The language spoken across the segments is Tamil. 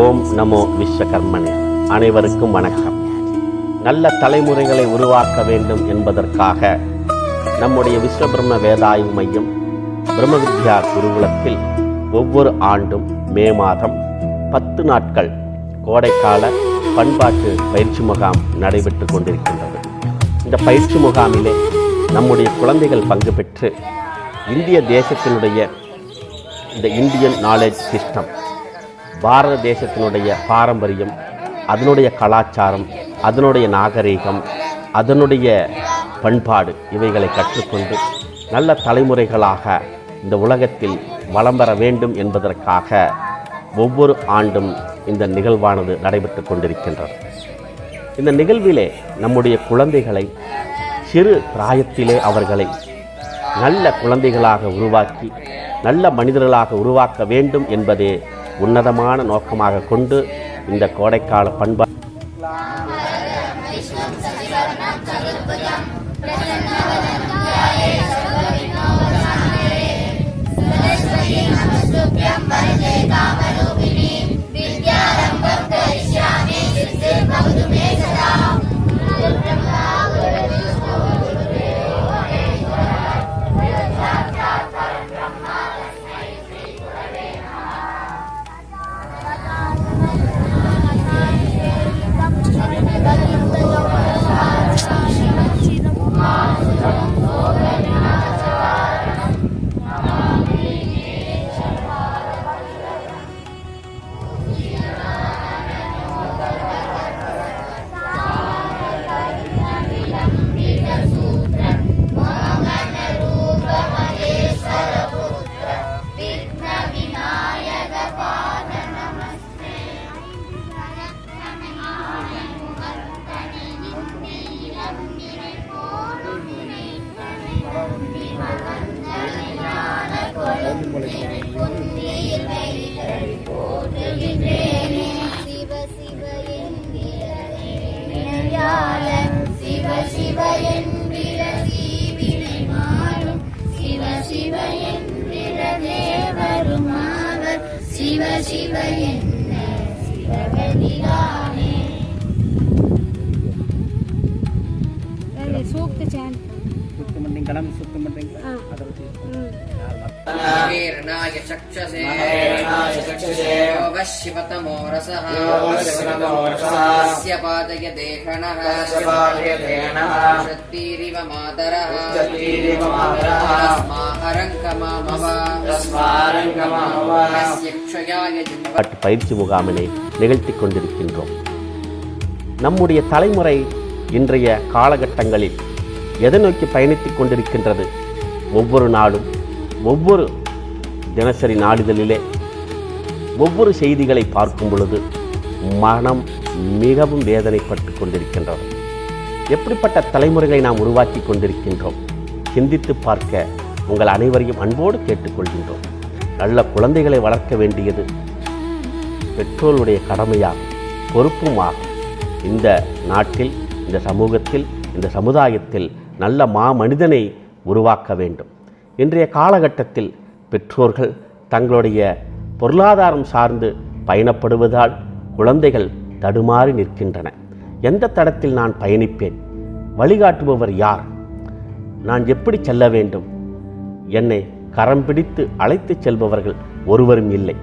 ஓம் நமோ விஸ்வகர்மனே. அனைவருக்கும் வணக்கம். நல்ல தலைமுறைகளை உருவாக்க வேண்டும் என்பதற்காக நம்முடைய விஸ்வபிரம்ம வேதாய்வு மையம் பிரம்ம வித்யா குருகுலத்தில் ஒவ்வொரு ஆண்டும் மே மாதம் 10 நாட்கள் கோடைக்கால பண்பாட்டு பயிற்சி முகாம் நடைபெற்று கொண்டிருக்கின்றது. இந்த பயிற்சி முகாமிலே நம்முடைய குழந்தைகள் பங்கு பெற்று இந்திய தேசத்தினுடைய இந்த இந்தியன் நாலேஜ் சிஸ்டம், பாரத தேசத்தினுடைய பாரம்பரியம், அதனுடைய கலாச்சாரம், அதனுடைய நாகரீகம், அதனுடைய பண்பாடு இவைகளை கற்றுக்கொண்டு நல்ல தலைமுறைகளாக இந்த உலகத்தில் வலம் பெற வேண்டும் என்பதற்காக ஒவ்வொரு ஆண்டும் இந்த நிகழ்வானது நடைபெற்று கொண்டிருக்கின்றது. இந்த நிகழ்விலே நம்முடைய குழந்தைகளை சிறு பிராயத்திலே அவர்களை நல்ல குழந்தைகளாக உருவாக்கி நல்ல மனிதர்களாக உருவாக்க வேண்டும் என்பதே உன்னதமான நோக்கமாக கொண்டு இந்த கோடைக்கால பண்பாடு शिवतमो रसः पादय देहनः शक्तिरिव मातरः பயிற்சி முகாமினை நிகழ்த்தி கொண்டிருக்கின்றோம். நம்முடைய தலைமுறை இன்றைய காலகட்டங்களில் எதை நோக்கி பயணித்துக் கொண்டிருக்கின்றது? ஒவ்வொரு நாளும் ஒவ்வொரு தினசரி நாளிதழிலே ஒவ்வொரு செய்திகளை பார்க்கும் பொழுது மனம் மிகவும் வேதனைப்பட்டு கொண்டிருக்கின்றது. எப்படிப்பட்ட தலைமுறைகளை நாம் உருவாக்கி கொண்டிருக்கின்றோம்? சிந்தித்து பார்க்க உங்கள் அனைவரையும் அன்போடு கேட்டுக்கொள்கின்றோம். நல்ல குழந்தைகளை வளர்க்க வேண்டியது பெற்றோருடைய கடமையாகும், பொறுப்புமாகும். இந்த நாட்டில், இந்த சமூகத்தில், இந்த சமுதாயத்தில் நல்ல மனிதனை உருவாக்க வேண்டும். இன்றைய காலகட்டத்தில் பெற்றோர்கள் தங்களுடைய பொருளாதாரம் சார்ந்து பயணப்படுவதால் குழந்தைகள் தடுமாறி நிற்கின்றன. எந்த தடத்தில் நான் பயணிப்பேன்? வழிகாட்டுபவர் யார்? நான் எப்படி செல்ல வேண்டும்? என்னை கரம் பிடித்து அழைத்து செல்பவர்கள் ஒருவரும் இல்லை.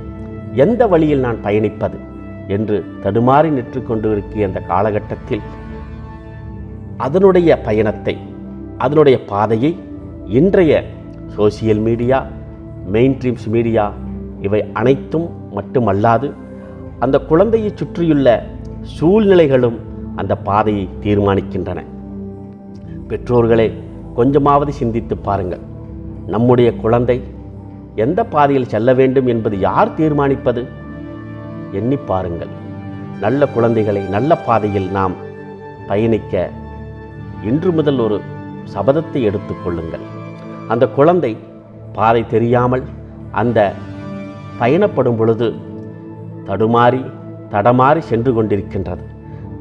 எந்த வழியில் நான் பயணிப்பது என்று தடுமாறி நின்று கொண்டு இருக்கிற அந்த காலகட்டத்தில் அதனுடைய பயணத்தை, அதனுடைய பாதையை இன்றைய social media, main streams media இவை அனைத்தும் மட்டுமல்லாது அந்த குழந்தையை சுற்றியுள்ள சூழ்நிலைகளும் அந்த பாதையை தீர்மானிக்கின்றன. பெற்றோர்களே, கொஞ்சமாவது சிந்தித்து பாருங்கள். நம்முடைய குழந்தை எந்த பாதையில் செல்ல வேண்டும் என்பது யார் தீர்மானிப்பது? எண்ணி பாருங்கள். நல்ல குழந்தைகளை நல்ல பாதையில் நாம் பயணிக்க இன்று முதல் ஒரு சபதத்தை எடுத்துக்கொள்ளுங்கள். அந்த குழந்தை பாதை தெரியாமல் அந்த பயணப்படும் பொழுது தடமாறி சென்று கொண்டிருக்கின்றது.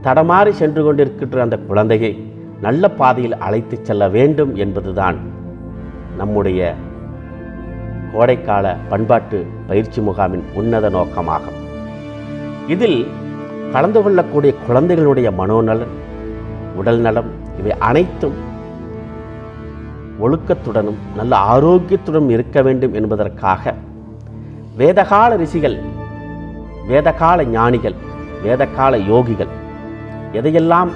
தடமாறி சென்று கொண்டிருக்கின்ற அந்த குழந்தையை நல்ல பாதையில் அழைத்து செல்ல வேண்டும் என்பதுதான் நம்முடைய கோடைக்கால பண்பாட்டு பயிற்சி முகாமின் உன்னத நோக்கமாகும். இதில் கலந்து கொள்ளக்கூடிய குழந்தைகளுடைய மனோநலன், உடல் நலம் இவை அனைத்தும் ஒழுக்கத்துடனும் நல்ல ஆரோக்கியத்துடன் இருக்க வேண்டும் என்பதற்காக வேதகால ரிஷிகள், வேதகால ஞானிகள், வேதகால யோகிகள் எதையெல்லாம்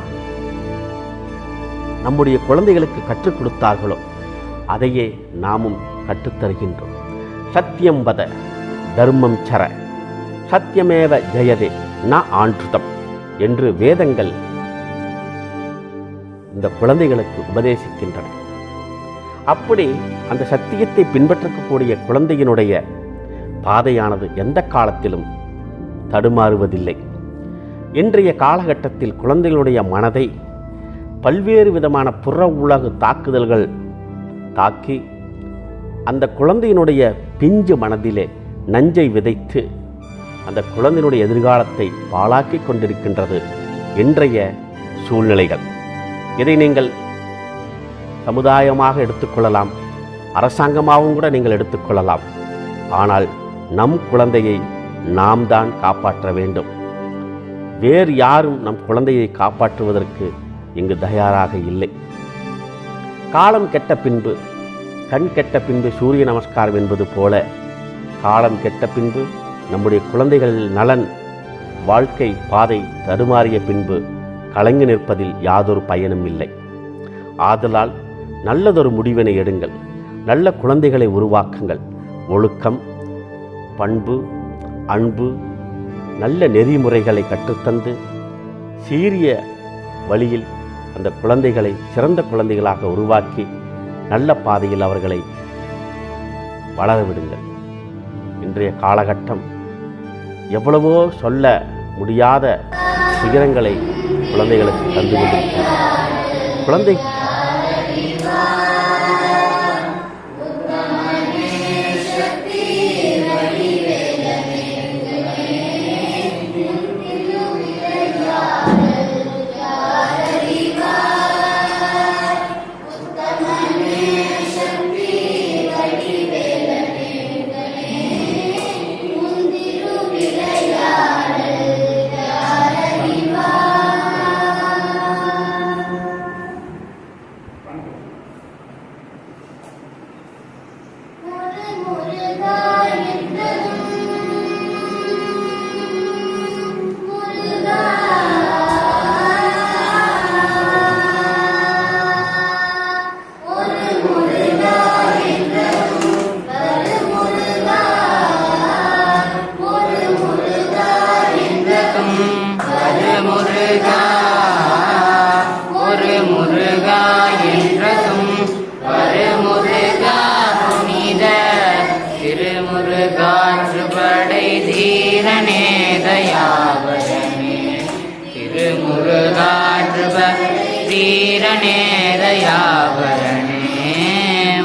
நம்முடைய குழந்தைகளுக்கு கற்றுக் கொடுத்தார்களோ அதையே நாமும் கற்றுத்தருகின்றோம். சத்தியம் வத தர்மம் சர சத்தியமேவ ஜெயதே ந ஆண்ட்ருதம் என்று வேதங்கள் இந்த குழந்தைகளுக்கு உபதேசிக்கின்றன. அப்படி அந்த சத்தியத்தை பின்பற்றக்கூடிய குழந்தையினுடைய பாதையானது எந்த காலத்திலும் தடுமாறுவதில்லை. இன்றைய காலகட்டத்தில் குழந்தைகளுடைய மனதை பல்வேறு விதமான புற உலக தாக்குதல்கள் தாக்கி அந்த குழந்தையினுடைய பிஞ்சு மனதிலே நஞ்சை விதைத்து அந்த குழந்தையினுடைய எதிர்காலத்தை பாழாக்கி கொண்டிருக்கின்றது இன்றைய சூழ்நிலைகள். இதை நீங்கள் சமுதாயமாக எடுத்துக்கொள்ளலாம், அரசாங்கமாகவும் கூட நீங்கள் எடுத்துக்கொள்ளலாம். ஆனால் நம் குழந்தையை நாம் தான் காப்பாற்ற வேண்டும். வேறு யாரும் நம் குழந்தையை காப்பாற்றுவதற்கு இங்கு தயாராக இல்லை. காலம் கெட்ட பின்பு கண் கெட்ட பின்பு சூரிய நமஸ்காரம் என்பது போல காலம் கெட்ட பின்பு நம்முடைய குழந்தைகள் நலன், வாழ்க்கை பாதை தடுமாறிய பின்பு கலங்கி நிற்பதில் யாதொரு பயனும் இல்லை. ஆதலால் நல்லதொரு முடிவினை எடுங்கள். நல்ல குழந்தைகளை உருவாக்குங்கள். ஒழுக்கம், பண்பு, அன்பு, நல்ல நெறிமுறைகளை கற்றுத்தந்து சீரிய வழியில் அந்த குழந்தைகளை சிறந்த குழந்தைகளாக உருவாக்கி நல்ல பாதையில் அவர்களை வளரவிடுங்கள். இன்றைய காலகட்டம் எவ்வளவோ சொல்ல முடியாத சிகரங்களை குழந்தைகளுக்கு தந்து கொண்டிருக்கிறது. குழந்தை தீரநேதயாவரணே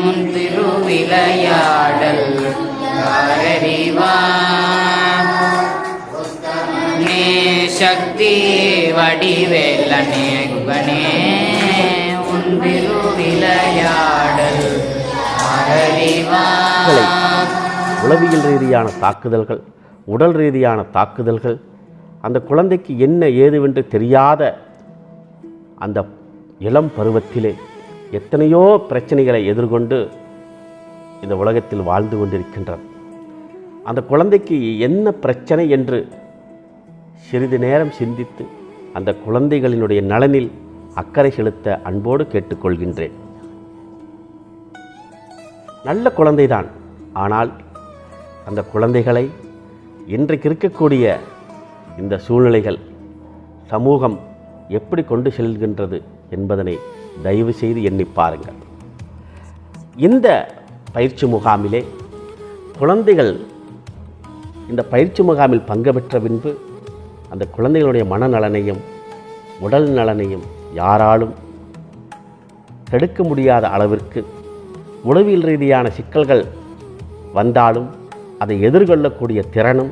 உன் திருவிளையாடல் அறிவானே சக்தி வடிவேலனே குகனே உன் திருவிளையாடல் அறிவான். உளவியல் ரீதியான தாக்குதல்கள், உடல் ரீதியான தாக்குதல்கள், அந்த குழந்தைக்கு என்ன ஏதுவென்று தெரியாத அந்த இளம் பருவத்திலே எத்தனையோ பிரச்சனைகளை எதிர்கொண்டு இந்த உலகத்தில் வாழ்ந்து கொண்டிருக்கின்றார். அந்த குழந்தைக்கு என்ன பிரச்சனை என்று சிறிது நேரம் சிந்தித்து அந்த குழந்தைகளினுடைய நலனில் அக்கறை செலுத்த அன்போடு கேட்டுக்கொள்கின்றேன். நல்ல குழந்தைதான், ஆனால் அந்த குழந்தைகளை இன்றைக்கு இருக்கக்கூடிய இந்த சூழ்நிலைகள், சமூகம் எப்படி கொண்டு செல்கின்றது என்பதனை தயவு செய்து எண்ணி பாருங்கள். இந்த பயிற்சி முகாமிலே குழந்தைகள் இந்த பயிற்சி முகாமில் பங்கு பெற்ற பின்பு அந்த குழந்தைகளுடைய மனநலனையும் உடல் நலனையும் யாராலும் தடுக்க முடியாத அளவிற்கு உளவியல் ரீதியான சிக்கல்கள் வந்தாலும் அதை எதிர்கொள்ளக்கூடிய திறனும்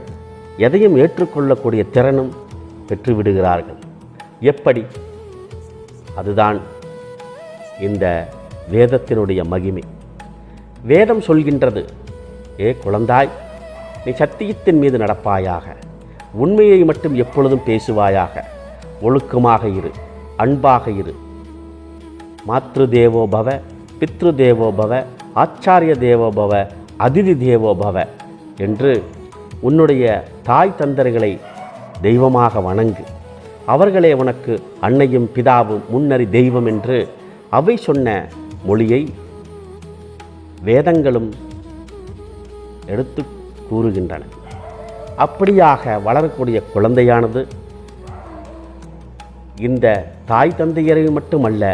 எதையும் ஏற்றுக்கொள்ளக்கூடிய திறனும் பெற்றுவிடுகிறார்கள். எப்படி? அதுதான் இந்த வேதத்தினுடைய மகிமை. வேதம் சொல்கின்றது, ஏ குழந்தாய், நீ சத்தியத்தின் மீது நடப்பாயாக, உண்மையை மட்டும் எப்பொழுதும் பேசுவாயாக, ஒழுக்கமாக இரு, அன்பாக இரு. மாத்ரு தேவோபவ, பித்ரு தேவோபவ, ஆச்சாரிய தேவோபவ, அதிதி தேவோபவ என்று உன்னுடைய தாய் தந்தர்களை தெய்வமாக வணங்கு. அவர்களே உனக்கு அன்னையும் பிதாவும் முன்னறி தெய்வம் என்று அவை சொன்ன மொழியை வேதங்களும் எடுத்து கூறுகின்றன. அப்படியாக வளரக்கூடிய குழந்தையானது இந்த தாய் தந்தையரை மட்டுமல்ல,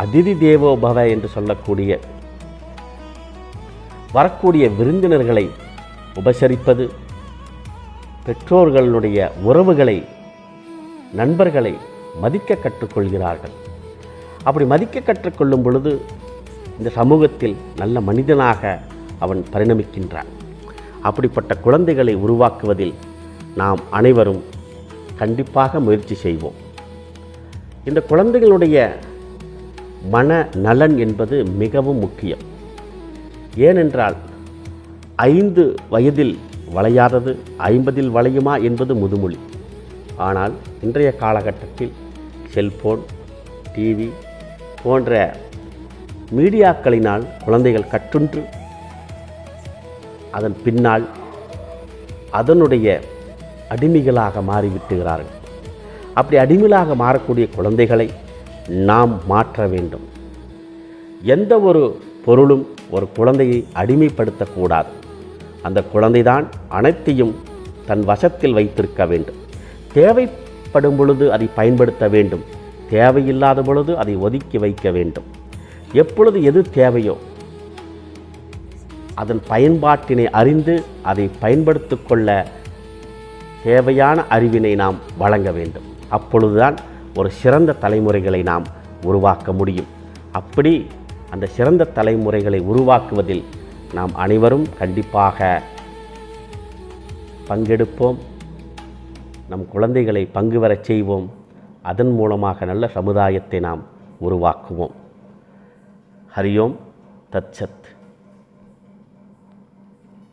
அதிதி தேவோபவ என்று சொல்லக்கூடிய வரக்கூடிய விருந்தினர்களை உபசரிப்பது, பெற்றோர்களுடைய உறவுகளை, நண்பர்களை மதிக்க கற்றுக்கொள்கிறார்கள். அப்படி மதிக்க கற்றுக்கொள்ளும் பொழுது இந்த சமூகத்தில் நல்ல மனிதனாக அவன் பரிணமிக்கின்றான். அப்படிப்பட்ட குழந்தைகளை உருவாக்குவதில் நாம் அனைவரும் கண்டிப்பாக முயற்சி செய்வோம். இந்த குழந்தைகளுடைய மன நலன் என்பது மிகவும் முக்கியம். ஏனென்றால் 5 வயதில் வளையாதது 50 வளையுமா என்பது முதுமொழி. ஆனால் இன்றைய காலகட்டத்தில் செல்போன், டிவி போன்ற மீடியாக்களினால் குழந்தைகள் கற்றுன்று அதன் பின்னால் அதனுடைய அடிமைகளாக மாறிவிட்டுகிறார்கள். அப்படி அடிமைகளாக மாறக்கூடிய குழந்தைகளை நாம் மாற்ற வேண்டும். எந்த ஒரு பொருளும் ஒரு குழந்தையை அடிமைப்படுத்தக்கூடாது. அந்த குழந்தைதான் அனைத்தையும் தன் வசத்தில் வைத்திருக்க வேண்டும். தேவைப்படும் பொழுது அதை பயன்படுத்த வேண்டும், தேவையில்லாத பொழுது அதை ஒதுக்கி வைக்க வேண்டும். எப்பொழுது எது தேவையோ அதன் பயன்பாட்டினை அறிந்து அதை பயன்படுத்தி கொள்ள தேவையான அறிவினை நாம் வழங்க வேண்டும். அப்பொழுதுதான் ஒரு சிறந்த தலைமுறைகளை நாம் உருவாக்க முடியும். அப்படி அந்த சிறந்த தலைமுறைகளை உருவாக்குவதில் நாம் அனைவரும் கண்டிப்பாக பங்கெடுப்போம். நம் குழந்தைகளை பங்கு வரச் செய்வோம். அதன் மூலமாக நல்ல சமுதாயத்தை நாம் உருவாக்குவோம். ஹரி ஓம் தத் சத்.